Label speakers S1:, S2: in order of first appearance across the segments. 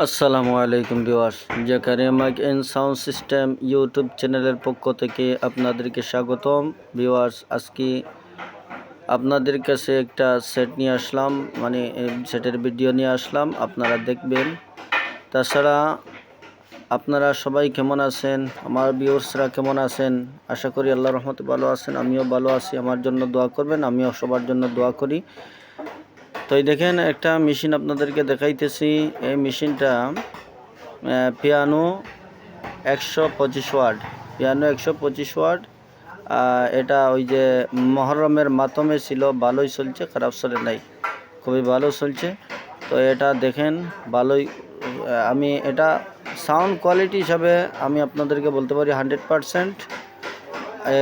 S1: আসসালামু আলাইকুম viewers, Zakaria mic and sound system YouTube চ্যানেলের পক্ষ থেকে আপনাদেরকে স্বাগতম। ভিউয়ার্স, আজকে আপনাদের কাছে একটা সেট নিয়ে আসলাম, মানে সেটের ভিডিও নিয়ে আসলাম, আপনারা দেখবেন। তাছাড়া আপনারা সবাই কেমন আছেন, আমার ভিউয়ার্সরা কেমন আছেন? আশা করি আল্লাহর রহমতে ভালো আছেন। আমিও ভালো আছি, আমার জন্য দোয়া করবেন, আমিও সবার জন্য দোয়া করি। তো এই দেখেন, একটা মেশিন আপনাদেরকে দেখাইতেছি। এই মেশিনটা পিয়ানো 125 ওয়াট, পিয়ানো 125 ওয়াট। এটা ওই যে মহরমের মাতমে ছিল, ভালোই চলছে, খারাপ চলে নাই, খুবই ভালো চলছে। তো এটা দেখেন ভালোই। আমি এটা সাউন্ড কোয়ালিটি হিসাবে আমি আপনাদেরকে বলতে পারি 100%।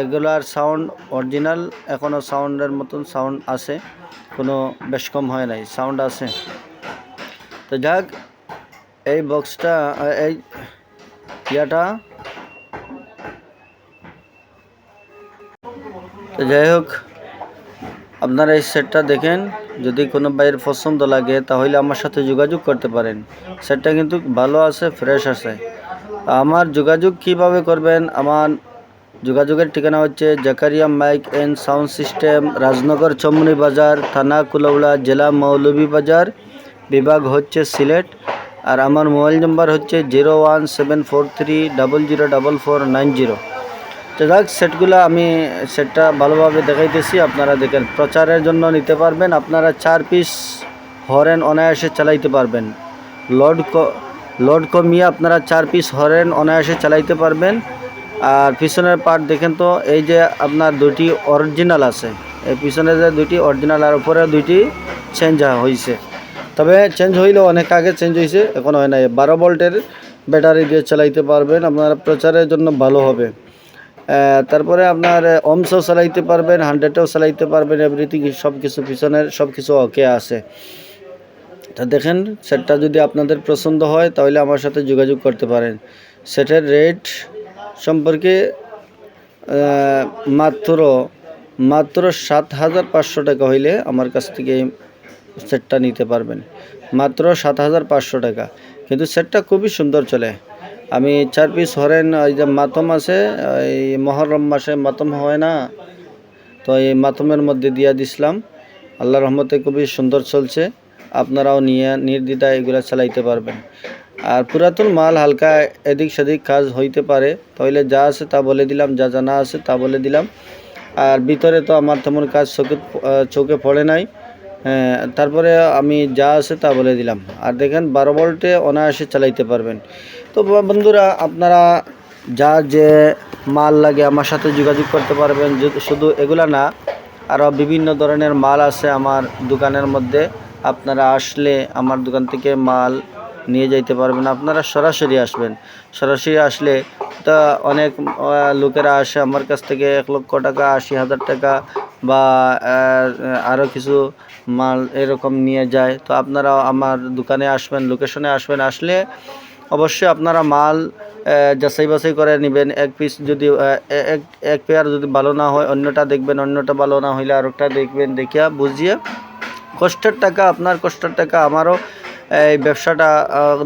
S1: এগুলার সাউন্ড অরিজিনাল, এখনও সাউন্ডের মতন সাউন্ড আছে, কোনো বেশ কম হয় নাই, সাউন্ড আছে। তো যাক, এই বক্সটা, এই ইয়াটা, তো যাই হোক, আপনারা এই সেটটা দেখেন। যদি কোনো ভাইয়ের পছন্দ লাগে তাহলে আমার সাথে যোগাযোগ করতে পারেন। সেটটা কিন্তু ভালো আছে, ফ্রেশ আছে। আমার যোগাযোগ কিভাবে করবেন? আমার যোগাযোগের ঠিকানা হচ্ছে Zakaria mic and sound system, Rajnagar Chamni Bazar, থানা কুলাউড়া, জেলা মৌলভীবাজার, বিভাগ হচ্ছে সিলেট। আর আমার মোবাইল নাম্বার হচ্ছে 01743004490। তো যাক, সেটটা ভালোভাবে দেখাইতেছি, আপনারা দেখেন। প্রচারের জন্য নিতে পারবেন, আপনারা 4 পিস হরেন অনায়াসে চালাইতে পারবেন। লোড কমিয়ে আপনারা 4 পিস হরেন অনায়াসে চালাইতে পারবেন। আর পিছনের পার্ট দেখেন তো, এই যে আপনার দুটি অরিজিনাল আছে, এই পিছনে যে দুটি অরিজিনাল, আর উপরে দুইটি চেঞ্জ হয়েছে। তবে চেঞ্জ হইলেও অনেক আগে চেঞ্জ হয়েছে, এখন হয় নাই। 12 ভোল্টের ব্যাটারি দিয়ে চালাইতে পারবেন, আপনারা প্রচারের জন্য ভালো হবে। তারপরে আপনার ওমসও চালাইতে পারবেন, 100ও চালাইতে পারবেন, এভরিথিং, সব কিছু, পিছনের সব কিছু ওকে আছে। তা দেখেন, সেটটা যদি আপনাদের পছন্দ হয় তাহলে আমার সাথে যোগাযোগ করতে পারেন। সেটের রেট সম্পর্কে মাত্র 7,500 টাকা হইলে আমার কাছ থেকে এই সেটটা নিতে পারবেন, মাত্র 7,500 টাকা। কিন্তু সেটটা খুবই সুন্দর চলে। আমি 4 পিস হরেন, ওই যে মাতম আছে, এই মহরম মাসে মাতম হয় না, তো এই মাতমের মধ্যে দিয়ে দিছিলাম। আল্লাহর রহমতে খুবই সুন্দর চলছে। আপনারাও নিয়ে নির্দ্বিধায় এগুলো চালাইতে পারবেন। আর পুরাতন মাল, হালকা এদিক সেদিক কাজ হইতে পারে, তাহলে যা আছে তা বলে দিলাম, যা জানা আছে তা বলে দিলাম। আর ভিতরে তো আমার তেমন কাজ চোখে পড়ে নাই, তারপরে আমি যা আছে তা বলে দিলাম। আর দেখেন, 12 ভোল্টে অনায়াসে চালাইতে পারবেন। তো বন্ধুরা, আপনারা যে মাল লাগে আমার সাথে যোগাযোগ করতে পারবেন। শুধু এগুলা না, আরও বিভিন্ন ধরনের মাল আছে আমার দোকানের মধ্যে। আপনারা আসলে আমার দোকান থেকে মাল নিয়ে যাইতে পারবেন। আপনারা সরাসরি আসবেন, সরাসরি আসলে তা অনেক লোকেরা আসে আমার কাছ থেকে 1 লক্ষ টাকা, 80,000 টাকা বা আরও কিছু মাল এরকম নিয়ে যায়। তো আপনারাও আমার দোকানে আসবেন, লোকেশনে আসবেন। আসলে অবশ্যই আপনারা মাল যাচাই বাছাই করে নেবেন। এক পিস যদি এক পেয়ার যদি ভালো না হয়, অন্যটা দেখবেন, অন্যটা ভালো না হইলে আরেকটা দেখবেন, দেখিয়া বুঝিয়ে। কষ্টের টাকা, আপনার কষ্টের টাকা, আমারও এই ব্যবসাটা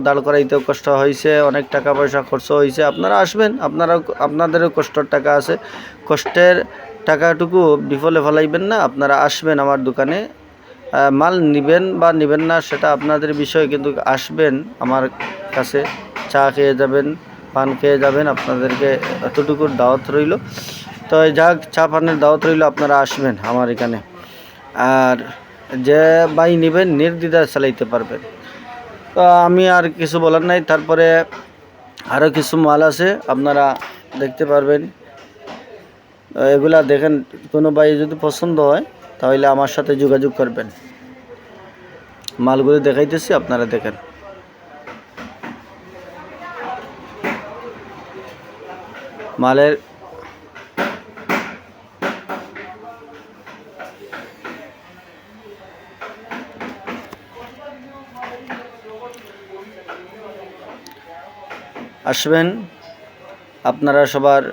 S1: দাঁড় করাইতেও কষ্ট হয়েছে, অনেক টাকা পয়সা খরচ হয়েছে। আপনারা আসবেন, আপনাদেরও কষ্টের টাকা আছে, কষ্টের টাকাটুকু বিফলে ফেলাইবেন না। আপনারা আসবেন আমার দোকানে, মাল নেবেন বা নেবেন না সেটা আপনাদের বিষয়, কিন্তু আসবেন আমার কাছে, চা খেয়ে যাবেন, পান খেয়ে যাবেন, আপনাদেরকে এতটুকু দাওয়াত রইল। তো যাক, চা পানের দাওয়াত রইল, আপনারা আসবেন আমার এখানে। আর যে ভাই নেবেন, নির্দ্বিধায় চালাইতে পারবেন। তো আমি আর কিছু বলার নাই। তারপরে আরও কিছু মাল আছে, আপনারা দেখতে পারবেন। এগুলা দেখেন, কোনো ভাই যদি পছন্দ হয় তাহলে আমার সাথে যোগাযোগ করবেন। মালগুলো দেখাইতেছি, আপনারা দেখেন। মালের আসবেন, আপনারা সবার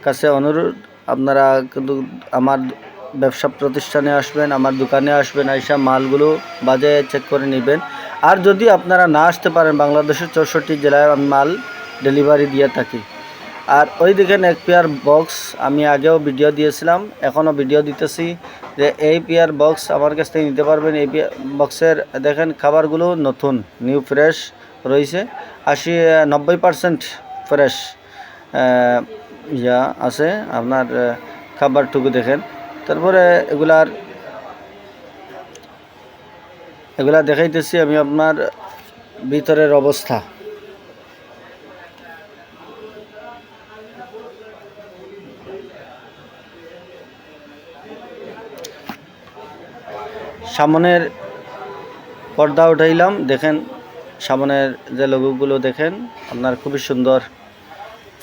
S1: কাছে অনুরোধ, আপনারা কিন্তু আমার ব্যবসা প্রতিষ্ঠানে আসবেন, আমার দোকানে আসবেন, আইসা মালগুলো বাজে চেক করে নেবেন। আর যদি আপনারা না আসতে পারেন, বাংলাদেশের 64 জেলায় আমি মাল ডেলিভারি দিয়ে থাকি। আর ওই দেখেন এক পেয়ার বক্স, আমি আগেও ভিডিও দিয়েছিলাম, এখনও ভিডিও দিতেছি যে এই পেয়ার বক্স আমার কাছ থেকে নিতে পারবেন। এই বক্সের দেখেন খাবারগুলো নতুন, নিউ ফ্রেশ রয়েছে, 90% ফ্রেশ আছে আপনার খাবারটুকু দেখেন। তারপরে এগুলা দেখাইতেছি আমি আপনার ভিতরের অবস্থা। সামনের পর্দা উঠাইলাম, দেখেন সামনের যে লোগোগুলো দেখেন আপনার খুবই সুন্দর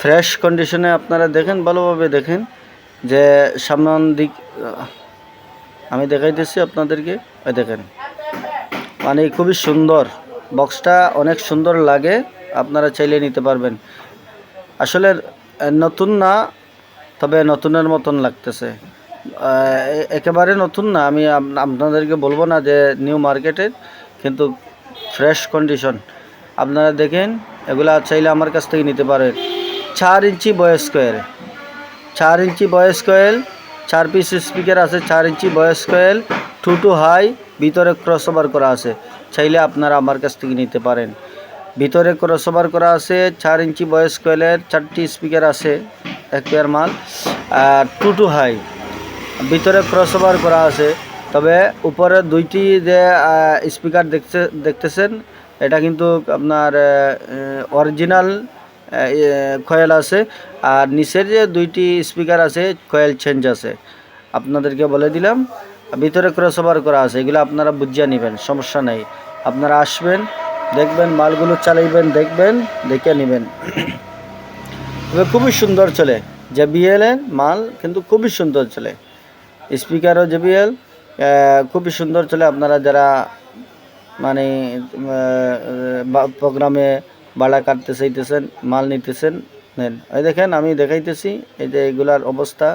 S1: ফ্রেশ কন্ডিশনে। আপনারা দেখেন ভালোভাবে দেখেন যে সামন দিক আমি দেখাইতেছি আপনাদেরকে, দেখেন মানে খুবই সুন্দর, বক্সটা অনেক সুন্দর লাগে, আপনারা চাইলে নিতে পারবেন। আসলে নতুন না, তবে নতুনের মতন লাগতেছে, একেবারে নতুন না, আমি আপনাদেরকে বলবো না যে নিউ মার্কেটের, কিন্তু ফ্রেশ কন্ডিশন। আপনারা দেখেন এগুলা চাইলে আমার কাছ থেকে নিতে পারেন। 4 inch voice coil, 4 inch voice coil, 4 piece speaker আছে, 4 inch voice coil, 2 two high, ভিতরে ক্রসওভার করা আছে, চাইলে আপনারা আমার কাছ থেকে নিতে পারেন। ভিতরে ক্রসওভার করা আছে, 4 ইঞ্চি ভয়েস কয়েলের 4টি স্পিকার আছে, এক পেয়ার মাল। আর 2 টু হাই, ভিতরে ক্রসওভার করা আছে। তবে উপরে 2টি যে স্পিকার দেখতেছেন, এটা কিন্তু আপনার অরিজিনাল কয়েল আছে, আর নিচের যে 2টি স্পিকার আছে কয়েল চেঞ্জ আছে। আপনাদেরকে বলে দিলাম, ভিতরে ক্রসওভার করা আছে, এগুলো আপনারা বুঝিয়ে নেবেন, সমস্যা নেই। আপনারা আসবেন, দেখবেন, মালগুলো চালাইবেন, দেখবেন, দেখে নেবেন। তবে খুবই সুন্দর চলে, JBL এর মাল কিন্তু খুবই সুন্দর চলে, স্পিকারও JBL খুবই সুন্দর চলে। আপনারা যারা মানে প্রোগ্রামে বাড়া কাটতে চাইতেছেন, মাল নিতেছেন, নেন। এই দেখেন আমি দেখাইতেছি, এই যে এগুলার অবস্থা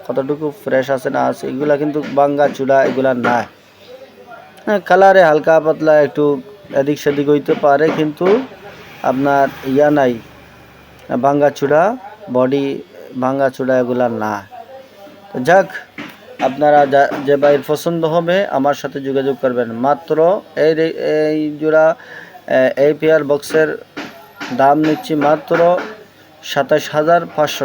S1: কতটুকু ফ্রেশ আছে না আছে। এগুলা কিন্তু ভাঙ্গা চূড়া এগুলা না, কালারে হালকা পাতলা একটু এদিক সেদিক হইতে পারে, কিন্তু আপনার নাই, ভাঙ্গা চূড়া, বডি ভাঙ্গা চূড়া এগুলা না। তো যাক, আপনারা যে বাইর পছন্দ হবে আমার সাথে যোগাযোগ করবেন। মাত্র এই জোড়া এই পেয়ার বক্সের দাম নিচ্ছি মাত্র 27,500।